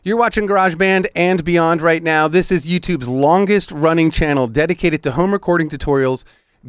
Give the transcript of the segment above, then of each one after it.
You're watching Garageband and beyond right now. This is YouTube's longest running channel dedicated to home recording tutorials,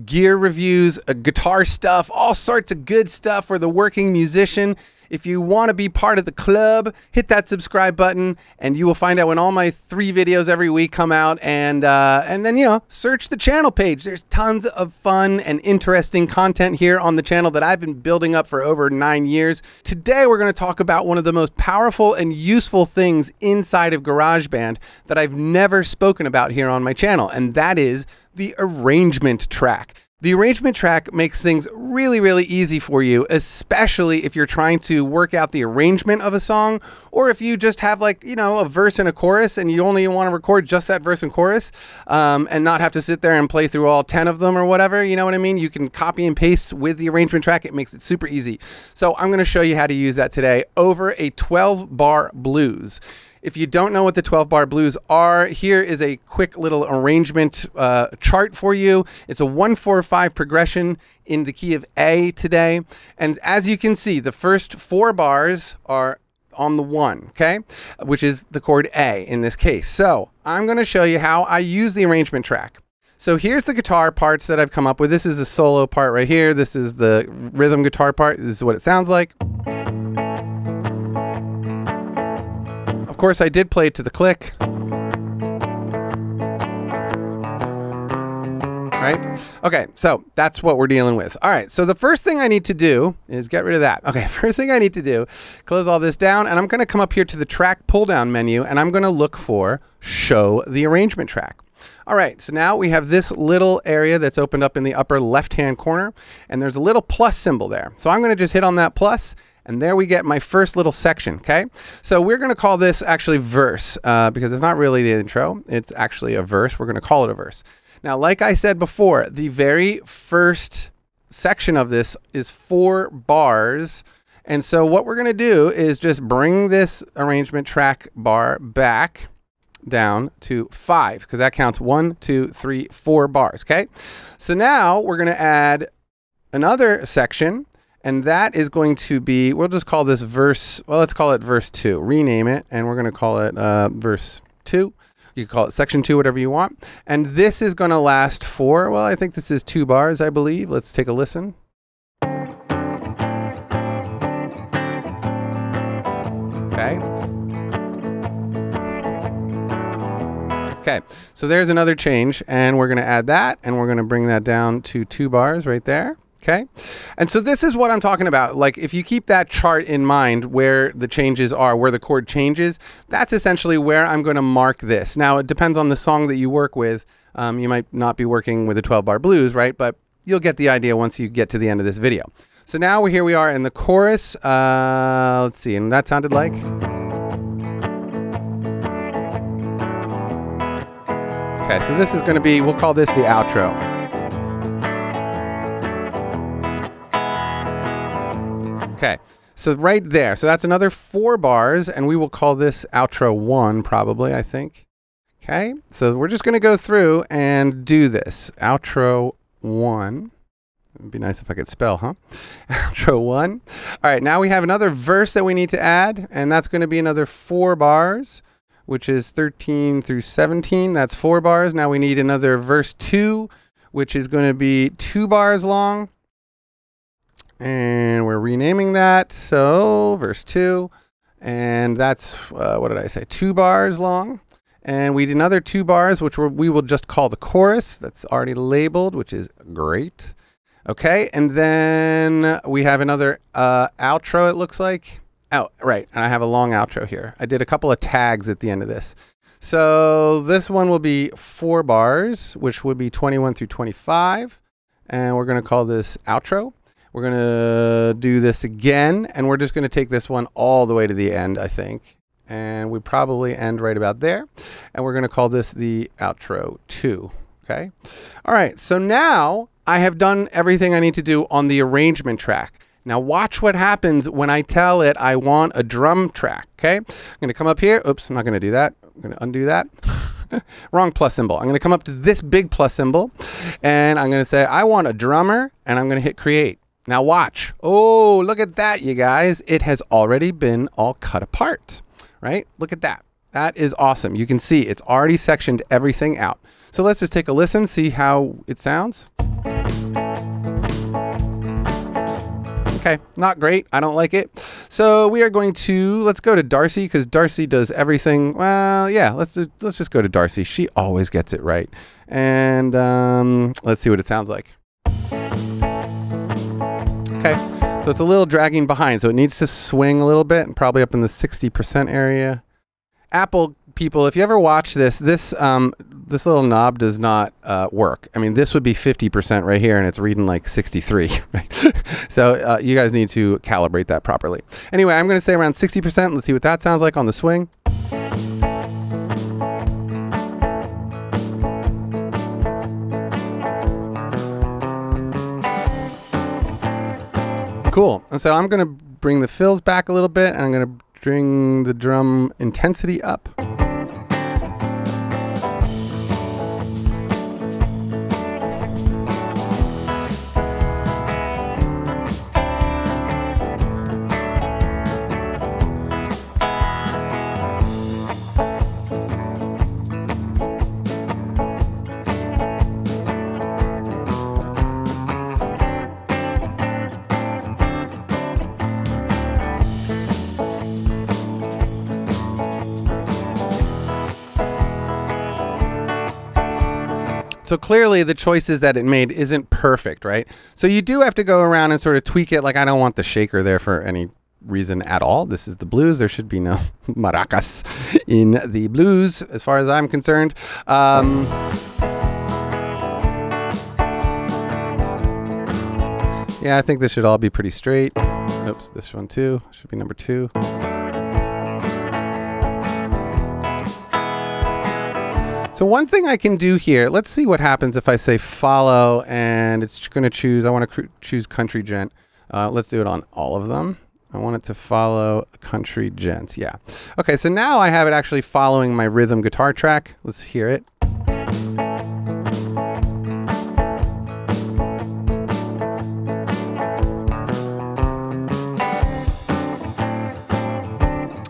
gear reviews, guitar stuff, all sorts of good stuff for the working musician. If you want to be part of the club, hit that subscribe button and you will find out when all my 3 videos every week come out, and then, you know, search the channel page. There's tons of fun and interesting content here on the channel that I've been building up for over 9 years. Today, we're going to talk about one of the most powerful and useful things inside of GarageBand that I've never spoken about here on my channel, and that is the arrangement track. The arrangement track makes things really, really easy for you, especially if you're trying to work out the arrangement of a song, or if you just have, like, you know, a verse and a chorus and you only want to record just that verse and chorus, and not have to sit there and play through all 10 of them or whatever, you know what I mean? You can copy and paste with the arrangement track. It makes it super easy. So I'm going to show you how to use that today over a 12-bar blues. If you don't know what the 12-bar blues are, here is a quick little arrangement chart for you. It's a 1-4-5 progression in the key of A today. And as you can see, the first 4 bars are on the 1, okay? Which is the chord A in this case. So I'm going to show you how I use the arrangement track. So here's the guitar parts that I've come up with. This is a solo part right here. This is the rhythm guitar part. This is what it sounds like. Of course, I did play it to the click. Right? Okay, so that's what we're dealing with. All right, so the first thing I need to do is get rid of that. Okay, first thing I need to do, close all this down, and I'm going to come up here to the track pull-down menu, and I'm going to look for Show the Arrangement Track. All right, so now we have this little area that's opened up in the upper left-hand corner, and there's a little plus symbol there. So I'm going to just hit on that plus, and there we get my first little section, okay? So we're going to call this actually verse, because it's not really the intro. It's actually a verse. We're going to call it a verse. Now, like I said before, the very first section of this is 4 bars. And so what we're going to do is just bring this arrangement track bar back down to 5, because that counts 1, 2, 3, 4 bars, okay? So now we're going to add another section. And that is going to be, we'll just call this verse, well, let's call it verse 2. Rename it, and we're going to call it verse 2. You can call it section 2, whatever you want. And this is going to last for, well, I think this is 2 bars, I believe. Let's take a listen. Okay. Okay, so there's another change, and we're going to add that, and we're going to bring that down to 2 bars right there. Okay, and so this is what I'm talking about. Like, if you keep that chart in mind where the changes are, where the chord changes, that's essentially where I'm going to mark this. Now, it depends on the song that you work with. You might not be working with a 12-bar blues, right? But you'll get the idea once you get to the end of this video. So now here we are in the chorus. Let's see, and that sounded like. Okay, so this is going to be, we'll call this the outro. Okay, so right there, so that's another 4 bars, and we will call this outro 1 probably, I think. Okay, so we're just going to go through and do this. Outro 1. It'd be nice if I could spell, huh? Outro 1. All right, now we have another verse that we need to add, and that's going to be another 4 bars, which is 13 through 17. That's 4 bars. Now we need another verse 2, which is going to be 2 bars long. And we're renaming that, so verse 2, and that's, what did I say, 2 bars long. And we did another 2 bars, which we will just call the chorus. That's already labeled, which is great. Okay, and then we have another outro, it looks like. Oh, right, and I have a long outro here. I did a couple of tags at the end of this. So this one will be 4 bars, which would be 21 through 25. And we're going to call this outro. We're going to do this again, and we're just going to take this one all the way to the end, I think. And we probably end right about there. And we're going to call this the outro 2. Okay. All right. So now I have done everything I need to do on the arrangement track. Now watch what happens when I tell it I want a drum track. Okay. I'm going to come up here. Oops, I'm not going to do that. I'm going to undo that. Wrong plus symbol. I'm going to come up to this big plus symbol, and I'm going to say I want a drummer, and I'm going to hit create. Now watch. Oh, look at that, you guys. It has already been all cut apart, right? Look at that. That is awesome. You can see it's already sectioned everything out. So let's just take a listen, see how it sounds. Okay, not great. I don't like it. So we are going to, let's go to Darcy, because Darcy does everything. Well, yeah, let's just go to Darcy. She always gets it right. And let's see what it sounds like. Okay, so it's a little dragging behind, so it needs to swing a little bit, and probably up in the 60% area. Apple people, if you ever watch this little knob does not work. I mean, this would be 50% right here, and it's reading like 63. Right? So you guys need to calibrate that properly. Anyway, I'm going to say around 60%. Let's see what that sounds like on the swing. Cool. And so I'm going to bring the fills back a little bit, and I'm going to bring the drum intensity up. So clearly the choices that it made isn't perfect, right? So you do have to go around and sort of tweak it. Like, I don't want the shaker there for any reason at all. This is the blues. There should be no maracas in the blues as far as I'm concerned. Yeah, I think this should all be pretty straight. Oops, this one too. Should be number 2. So one thing I can do here, let's see what happens if I say follow, and it's going to choose, I want to choose country gent. Let's do it on all of them. I want it to follow country gent. Yeah. Okay, so now I have it actually following my rhythm guitar track. Let's hear it.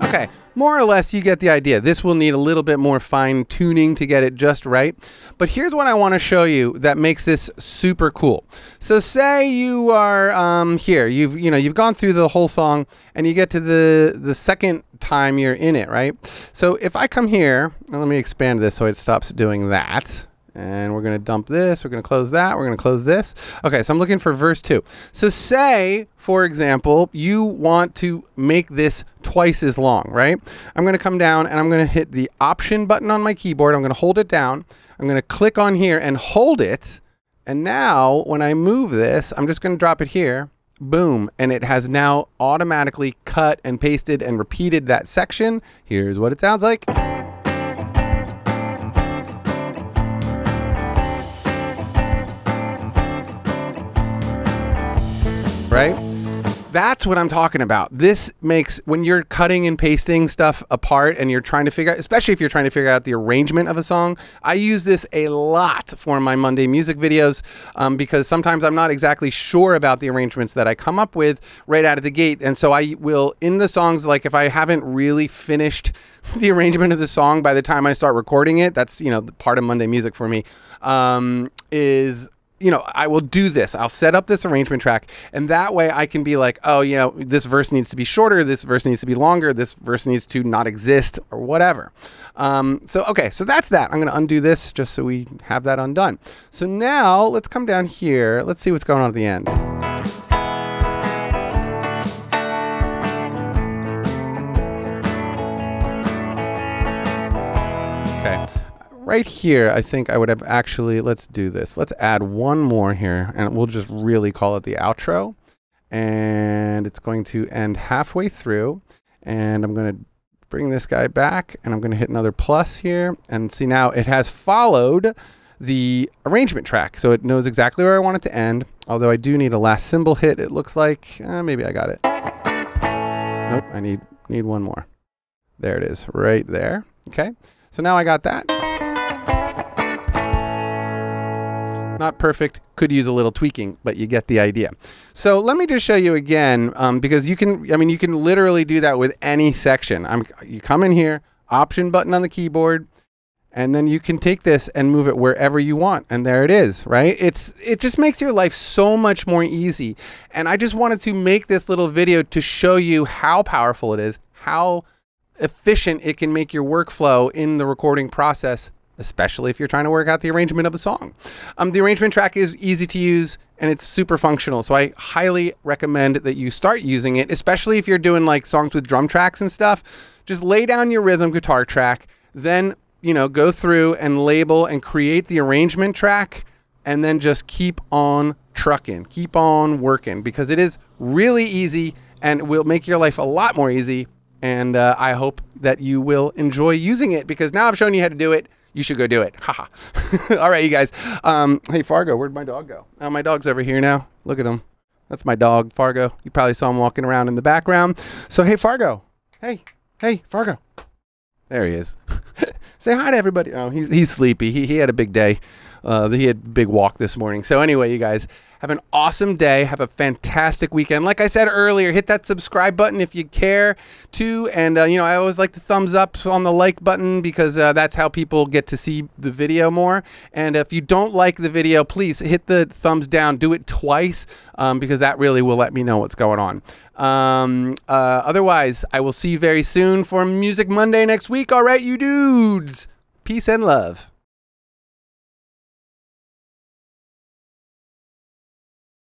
Okay, more or less you get the idea. This will need a little bit more fine tuning to get it just right. But here's what I want to show you that makes this super cool. So say you are here, you've gone through the whole song and you get to the second time you're in it, right? So if I come here, and let me expand this so it stops doing that. And we're going to dump this, we're going to close that, we're going to close this. Okay, so I'm looking for verse 2. So say, for example, you want to make this twice as long, right? I'm going to come down and I'm going to hit the Option button on my keyboard. I'm going to hold it down. I'm going to click on here and hold it. And now when I move this, I'm just going to drop it here. Boom. And it has now automatically cut and pasted and repeated that section. Here's what it sounds like. Right? That's what I'm talking about. This makes, when you're cutting and pasting stuff apart and you're trying to figure out, especially if you're trying to figure out the arrangement of a song, I use this a lot for my Monday music videos because sometimes I'm not exactly sure about the arrangements that I come up with right out of the gate. And so I will, in the songs, like if I haven't really finished the arrangement of the song by the time I start recording it, that's, part of Monday music for me, I will do this. I'll set up this arrangement track, and that way I can be like, oh, this verse needs to be shorter, this verse needs to be longer, this verse needs to not exist, or whatever. Okay, so that's that. I'm going to undo this just so we have that undone. So now let's come down here. Let's see what's going on at the end. Okay. Right here, I think I would have actually, let's do this. Let's add one more here, and we'll just really call it the outro. And it's going to end halfway through. And I'm going to bring this guy back, and I'm going to hit another plus here. And see, now it has followed the arrangement track. So it knows exactly where I want it to end. Although I do need a last cymbal hit, it looks like. Maybe I got it. Nope, I need one more. There it is, right there. Okay, so now I got that. Not perfect, could use a little tweaking, but you get the idea. So let me just show you again, because you can literally do that with any section. You come in here, Option button on the keyboard, and then you can take this and move it wherever you want. And there it is, right? It just makes your life so much more easy. And I just wanted to make this little video to show you how powerful it is, how efficient it can make your workflow in the recording process, especially if you're trying to work out the arrangement of a song. The arrangement track is easy to use and it's super functional. So I highly recommend that you start using it, especially if you're doing like songs with drum tracks and stuff. Just lay down your rhythm guitar track, then go through and label and create the arrangement track, and then just keep on trucking, keep on working, because it is really easy and will make your life a lot more easy. And I hope that you will enjoy using it, because now I've shown you how to do it. You should go do it. Haha. All right, you guys. Hey, Fargo, where'd my dog go? Oh, my dog's over here now. Look at him. That's my dog, Fargo. You probably saw him walking around in the background. So, hey, Fargo. Hey, Fargo. There he is. Say hi to everybody. Oh, he's sleepy. He had a big day. He had a big walk this morning. So anyway, you guys, have an awesome day. Have a fantastic weekend. Like I said earlier, hit that subscribe button if you care to. And, I always like the thumbs up on the like button, because that's how people get to see the video more. And if you don't like the video, please hit the thumbs down. Do it twice, because that really will let me know what's going on. Otherwise, I will see you very soon for Music Monday next week. All right, you dudes. Peace and love.